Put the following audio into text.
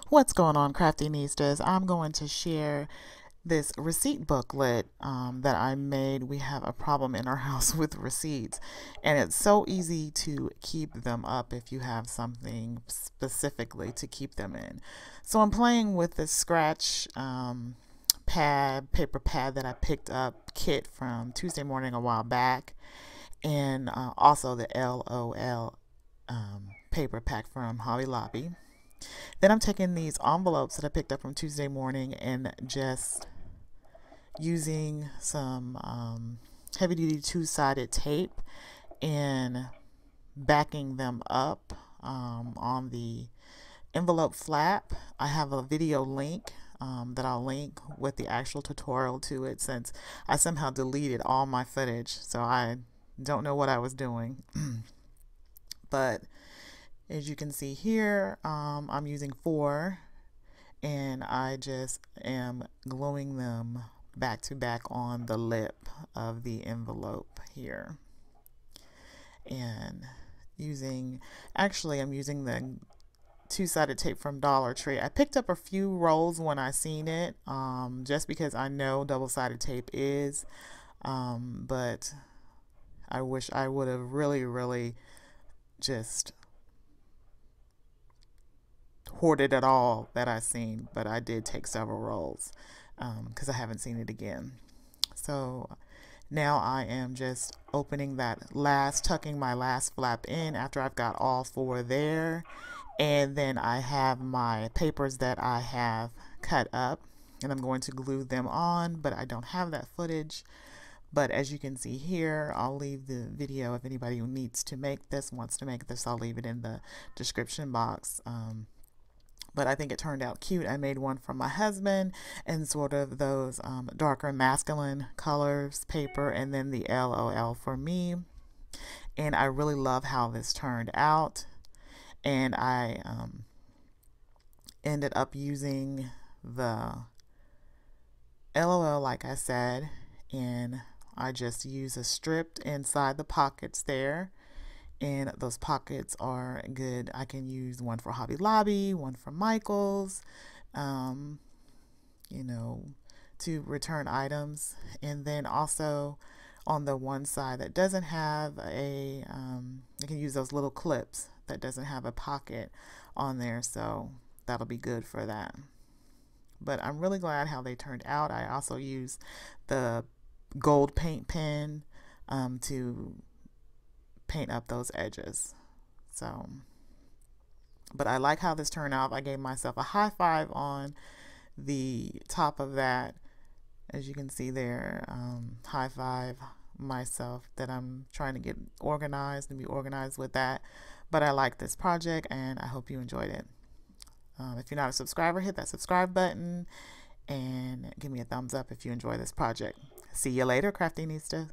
What's going on, Craftinistas? I'm going to share this receipt booklet that I made. We have a problem in our house with receipts, and it's so easy to keep them up if you have something specifically to keep them in. So I'm playing with this scratch paper pad that I picked up kit from Tuesday Morning a while back, and also the LOL paper pack from Hobby Lobby. Then I'm taking these envelopes that I picked up from Tuesday Morning and just using some heavy duty two-sided tape and backing them up on the envelope flap. I have a video link that I'll link with the actual tutorial to it, since I somehow deleted all my footage, so I don't know what I was doing. But as you can see here, I'm using 4, and I just am gluing them back to back on the lip of the envelope here. And I'm using the two-sided tape from Dollar Tree. I picked up a few rolls when I seen it, just because I know double-sided tape is, but I wish I would have really just hoarded it all that I seen, but I did take several rolls because I haven't seen it again. So now I am just opening tucking my last flap in after I've got all 4 there, and then I have my papers that I have cut up, and I'm going to glue them on, but I don't have that footage. But as you can see here, I'll leave the video if anybody who wants to make this, I'll leave it in the description box. But I think it turned out cute. I made one for my husband and sort of those darker masculine colors paper, and then the LOL for me. And I really love how this turned out. And I ended up using the LOL, like I said, and I just use a strip inside the pockets there. And those pockets are good. I can use one for Hobby Lobby, one for Michaels, to return items. And then also on the one side that doesn't have I can use those little clips that doesn't have a pocket on there. So that'll be good for that. But I'm really glad how they turned out. I also use the gold paint pen to paint up those edges. So, but I like how this turned out. I gave myself a high 5 on the top of that. As you can see there, high 5 myself that I'm trying to get organized and be organized with that. But I like this project, and I hope you enjoyed it. If you're not a subscriber, hit that subscribe button and give me a thumbs up if you enjoy this project. See you later, Craftinista.